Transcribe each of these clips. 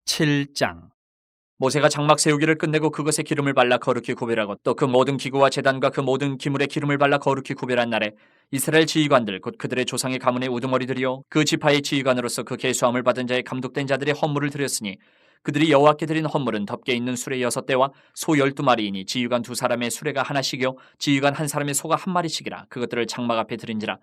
7장. 모세가 장막 세우기를 끝내고 그것에 기름을 발라 거룩히 구별하고 또 그 모든 기구와 제단과 그 모든 기물에 기름을 발라 거룩히 구별한 날에 이스라엘 지휘관들 곧 그들의 조상의 가문의 우두머리들이요 그 지파의 지휘관으로서 그 계수함을 받은 자의 감독된 자들의 헌물을 드렸으니 그들이 여호와께 드린 헌물은 덮개 있는 수레 6대와 소 12마리이니 지휘관 2사람의 수레가 하나씩이요 지휘관 한 사람의 소가 한 마리씩이라. 그것들을 장막 앞에 드린지라.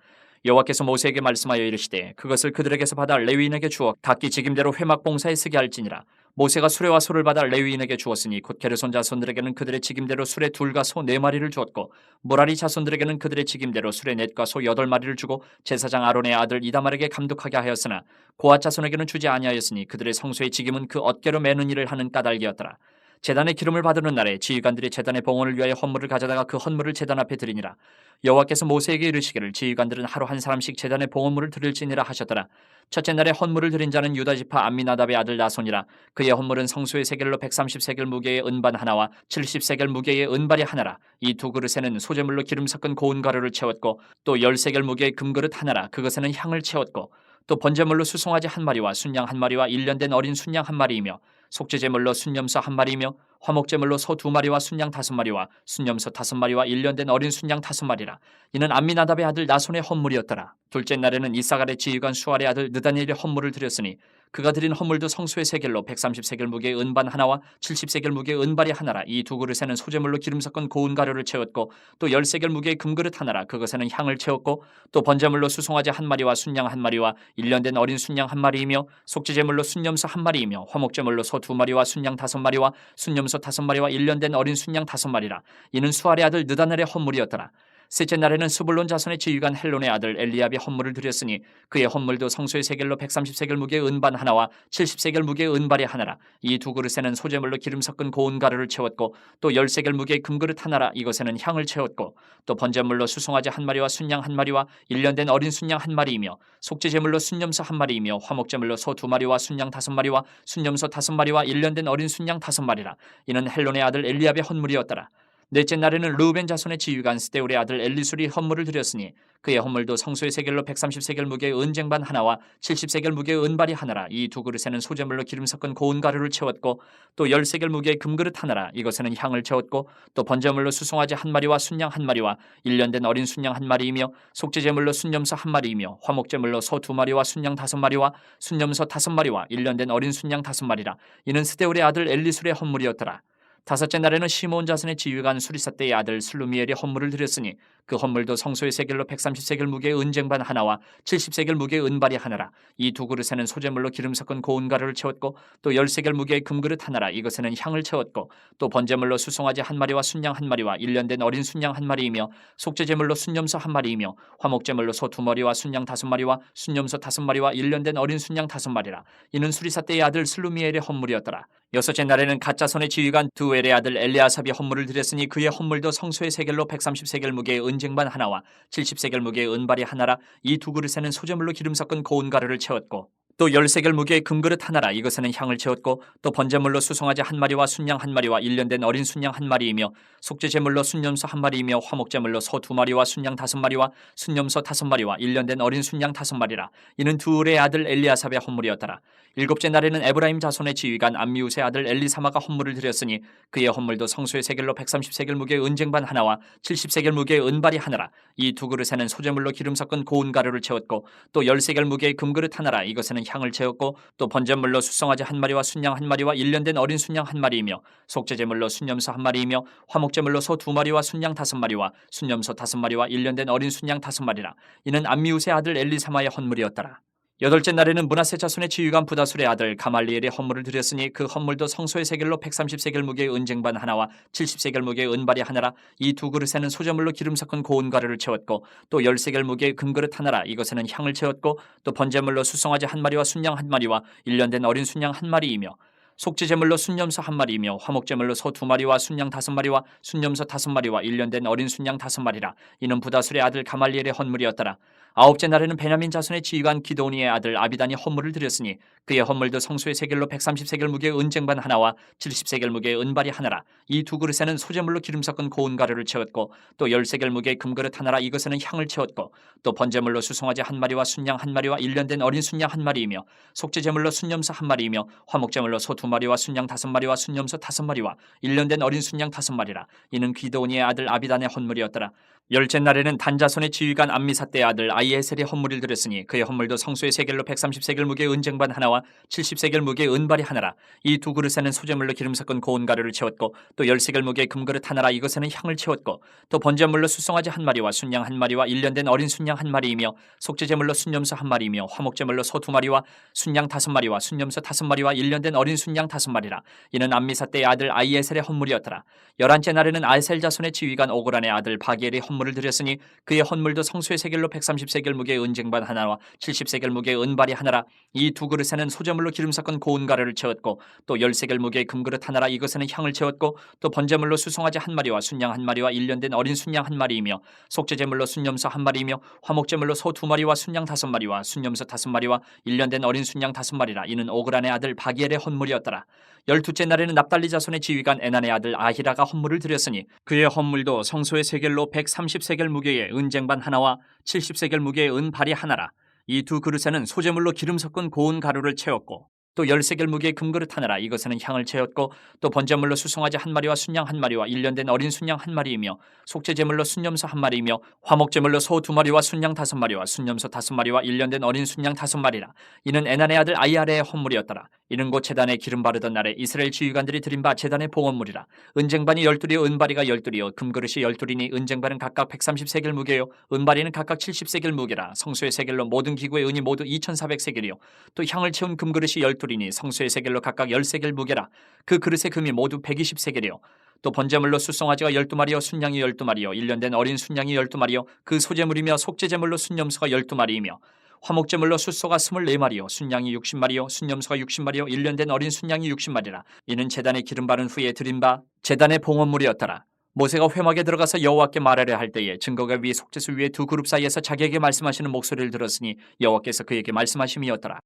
여호와께서 모세에게 말씀하여 이르시되 그것을 그들에게서 받아 레위인에게 주어 각기 직임대로 회막 봉사에 쓰게 할지니라. 모세가 수레와 소를 받아 레위인에게 주었으니 곧 게르손 자손들에게는 그들의 직임대로 수레 2과 소 4마리를 주었고 무라리 자손들에게는 그들의 직임대로 수레 4과 소 8마리를 주고 제사장 아론의 아들 이다말에게 감독하게 하였으나 고앗 자손에게는 주지 아니하였으니 그들의 성소의 직임은 그 어깨로 매는 일을 하는 까닭이었더라. 제단의 기름을 받는 날에 지휘관들이 제단의 봉헌을 위하여 헌물을 가져다가 그 헌물을 제단 앞에 드리니라. 여호와께서 모세에게 이르시기를 지휘관들은 하루 한 사람씩 제단의 봉헌물을 드릴지니라 하셨더라. 첫째 날에 헌물을 드린 자는 유다 지파 암미나답의 아들 나손이라. 그의 헌물은 성소의 세겔로 130세겔 무게의 은반 하나와 70세겔 무게의 은발이 하나라. 이 두 그릇에는 소재물로 기름 섞은 고운 가루를 채웠고 또 10세겔 무게의 금그릇 하나라. 그것에는 향을 채웠고 또 번제물로 수송아지 한 마리와 순양 한 마리와 1년 된 어린 순양 한 마리이며 속죄제물로 순염소 한 마리이며 화목제물로 소 2마리와 순양 5마리와 순염소 5마리와 1년 된 어린 순양 5마리라. 이는 암미나답의 아들 나손의 헌물이었더라. 둘째 날에는 이사갈의 지휘관 수알의 아들 느다니엘의 헌물을 드렸으니 그가 드린 헌물도 성소의 세겔로 130세겔 무게의 은반 하나와 70세겔 무게의 은발이 하나라. 이 두 그릇에는 소재물로 기름 섞은 고운 가루를 채웠고 또 10세겔 무게의 금그릇 하나라. 그것에는 향을 채웠고 또 번제물로 수송아지 한 마리와 순양 한 마리와 1년 된 어린 순양 한 마리이며 속죄제물로 순염소 한 마리이며 화목제물로 소 2마리와 순양 5마리와 순염소 5마리와 1년 된 어린 순양 5마리라. 이는 수알의 아들 느다넬의 헌물이었더라. 셋째 날에는 스불론 자손의 지휘관 헬론의 아들 엘리압이 헌물을 드렸으니 그의 헌물도 성소의 세겔로 130세겔 무게의 은반 하나와 70세겔 무게의 은발이 하나라. 이 두 그릇에는 소재물로 기름 섞은 고운 가루를 채웠고 또 10세겔 무게의 금그릇 하나라. 이것에는 향을 채웠고 또 번제물로 수송아지 한 마리와 순양 한 마리와 1년 된 어린 순양 한 마리이며 속죄제물로 순염소 한 마리이며 화목제물로 소 2마리와 순양 5마리와 순염소 5마리와 1년 된 어린 순양 5마리라. 이는 헬론의 아들 엘리압의 헌물이었더라. 넷째 날에는 르우벤 자손의 지휘관 스데울의 아들 엘리술이 헌물을 드렸으니 그의 헌물도 성소의 세겔로 130세겔 무게의 은쟁반 하나와 70세겔 무게의 은발이 하나라. 이 두 그릇에는 소재물로 기름 섞은 고운 가루를 채웠고 또 10세겔 무게의 금그릇 하나라. 이것에는 향을 채웠고 또 번제물로 수송아지 한 마리와 순양 한 마리와 1년 된 어린 순양 한 마리이며 속죄제물로 순염소 한 마리이며 화목제물로 소 2마리와 순양 5마리와 순염소 5마리와 1년 된 어린 순양 5마리라. 이는 스데울의 아들 엘리술의 헌물이었더라. 다섯째 날에는 시므온 자손의 지휘관 수리사떼의 아들 슬루미엘이 헌물을 드렸으니 그 헌물도 성소의 세겔로 130세겔 무게의 은쟁반 하나와 70세겔 무게의 은발이 하나라. 이 두 그릇에는 소재물로 기름 섞은 고운 가루를 채웠고 또 10세겔 무게의 금그릇 하나라. 이것에는 향을 채웠고 또 번제물로 수송아지 한 마리와 순양 한 마리와 1년 된 어린 순양 한 마리이며 속죄제물로 순염소 한 마리이며 화목제물로 소 2마리와 순양 5마리와 순염소 5마리와 1년 된 어린 순양 5마리라. 이는 수리사떼의 아들 슬루미엘의 헌물이었더라. 여섯째 날에는 갓자손의 지휘관 두엘의 아들 엘리아삽이 헌물을 드렸으니 그의 헌물도 성소의 세겔로 130세겔 무게의 은쟁반 하나와 70세겔 무게의 은발이 하나라. 이 두 그릇에는 소재물로 기름 섞은 고운 가루를 채웠고 또 10세겔 무게의 금그릇 하나라. 이것에는 향을 채웠고 또 번제물로 수송아지 한 마리와 순양 한 마리와 1년 된 어린 순양 한 마리이며 속죄제물로 순염소 한 마리이며 화목제물로 소 2마리와 순양 5마리와 순염소 5마리와 1년 된 어린 순양 5마리라. 이는 두울의 아들 엘리아삽의 헌물이었더라. 일곱째 날에는 에브라임 자손의 지휘관 암미우스의 아들 엘리사마가 헌물을 드렸으니 그의 헌물도 성소의 세겔로 130세겔 무게의 은쟁반 하나와 70세겔 무게의 은발이 하나라. 이 두 그릇에는 소재물로 기름 섞은 고운 가루를 채웠고 또 10세겔 무게의 금그릇 하나라. 이것에는 향을 채웠고 또 번제물로 수송아지 한 마리와 순양 한 마리와 1년 된 어린 순양 한 마리이며 속죄제물로 순염소 한 마리이며 화목제물로 소 2마리와 순양 5마리와 순염소 5마리와 1년 된 어린 순양 5마리라. 이는 암미우스의 아들 엘리사마의 헌물이었더라. 여덟째 날에는 므낫세 자손의 지휘관 부다술의 아들 가말리엘의 헌물을 드렸으니 그 헌물도 성소의 세겔로 130세겔 무게의 은쟁반 하나와 70세겔 무게의 은발이 하나라. 이 두 그릇에는 소재물로 기름 섞은 고운 가루를 채웠고 또 10세겔 무게의 금그릇 하나라. 이것에는 향을 채웠고 또 번제물로 수송아지 한 마리와 순양 한 마리와 1년 된 어린 순양 한 마리이며 속죄제물로 순염소 한 마리이며 화목제물로 소 2마리와 순양 5마리와 순염소 5마리와 1년 된 어린 순양 5마리라. 이는 부다술의 아들 가말리엘의 헌물이었더라. 아홉째 날에는 베냐민 자손의 지휘관 기드온이의 아들 아비단이 헌물을 드렸으니 그의 헌물도 성소의 세겔로 130세겔 무게의 은쟁반 하나와 70세겔 무게의 은발이 하나라. 이 두 그릇에는 소재물로 기름 섞은 고운 가루를 채웠고 또 10세겔 무게의 금그릇 하나라. 이것에는 향을 채웠고 또 번제물로 수송아지 한 마리와 순양 한 마리와 1년 된 어린 순양 한 마리이며 속죄제물로 순염소 한 마리이며 화목제물로 소 두 마리와 순양 5마리와 순염소 5마리와 1년 된 어린 순양 5마리라. 이는 기드온이의 아들 아비단의 헌물이었더라. 열째 날에는 단 자손의 지휘관 암미사대의 아들 아이에셀이 헌물을 드렸으니 그의 헌물도 성소의 세겔로 130세겔 무게의 은쟁반 하나와 70세겔 무게의 은발이 하나라. 이 두 그릇에는 소재물로 기름 섞은 고운 가루를 채웠고 또 10세겔 무게의 금그릇 하나라. 이것에는 향을 채웠고 또 번제물로 수송아지 한 마리와 순양 한 마리와 1년 된 어린 순양 한 마리이며 속죄제물로 순염소 한 마리이며 화목제물로 소 두 마리와 순양 5마리와 순염소 5마리와 1년 된 어린 순양 5마리라. 이는 암미사대의 아들 아이에셀의 헌물이었더라. 열한째 날에는 아셀 자손의 지휘관 오그란의 아들 바기엘이 헌물을 드렸으니 그의 헌물도 성소의 세겔로 130세겔 무게의 은쟁반 하나와 70세겔 무게의 은발이 하나라. 이 두 그릇에는 소재물로 기름 섞은 고운 가루를 채웠고 또 10세겔 무게의 금그릇 하나라. 이것에는 향을 채웠고 또 번제물로 수송아지 한 마리와 순양 한 마리와 1년 된 어린 순양 한 마리이며 속죄제물로 순염소 한 마리이며 화목제물로 소 두 마리와 순양 5마리와 순염소 5마리와 1년 된 어린 순양 5마리라. 이는 오그란의 아들 바기엘의 헌물이었더라. 열두째 날에는 납달리 자손의 지휘관 에난의 아들 아히라가 헌물을 드렸으니 그의 헌물도 성소의 세겔로 130세겔 무게의 은쟁반 하나와 70세겔 무게의 은발이 하나라. 이 두 그릇에는 소재물로 기름 섞은 고운 가루를 채웠고 또 10세겔 무게의 금그릇 하나라. 이것에는 향을 채웠고 또 번제물로 수송아지 한 마리와 순양 한 마리와 1년 된 어린 순양 한 마리이며 속죄제물로 순염소 한 마리이며 화목제물로 소 두 마리와 순양 5마리와 순염소 5마리와 1년 된 어린 순양 5마리라. 이는 에난의 아들 아이아레의 헌물이었더라. 이는 곧 제단에 기름 바르던 날에 이스라엘 지휘관들이 드린 바 제단의 봉헌물이라. 은쟁반이 12이요 은바리가 12이요 금그릇이 12이니 은쟁반은 각각 130세겔 무게요 은바리는 각각 70세겔 무게라. 성소의 세겔로 모든 기구의 은이 모두 2400세겔이요 또 향을 채운 금그릇이 12이니 성소의 세겔로 각각 10세겔 무게라. 그 그릇의 금이 모두 120세겔이요 또 번제물로 수송아지가 12마리요 순양이 12마리요 1년 된 어린 순양이 12마리요 그 소제물이며 속죄제물로 순염소가 12마리이며 화목제물로 숫소가 24마리요 순양이 60마리요 순염소가 60마리요 1년 된 어린 순양이 60마리라. 이는 제단에 기름 바른 후에 드린 바 제단의 봉헌물이었더라. 모세가 회막에 들어가서 여호와께 말하려 할 때에 증거가 위 속죄소 위에 두 그룹 사이에서 자기에게 말씀하시는 목소리를 들었으니 여호와께서 그에게 말씀하심이었더라.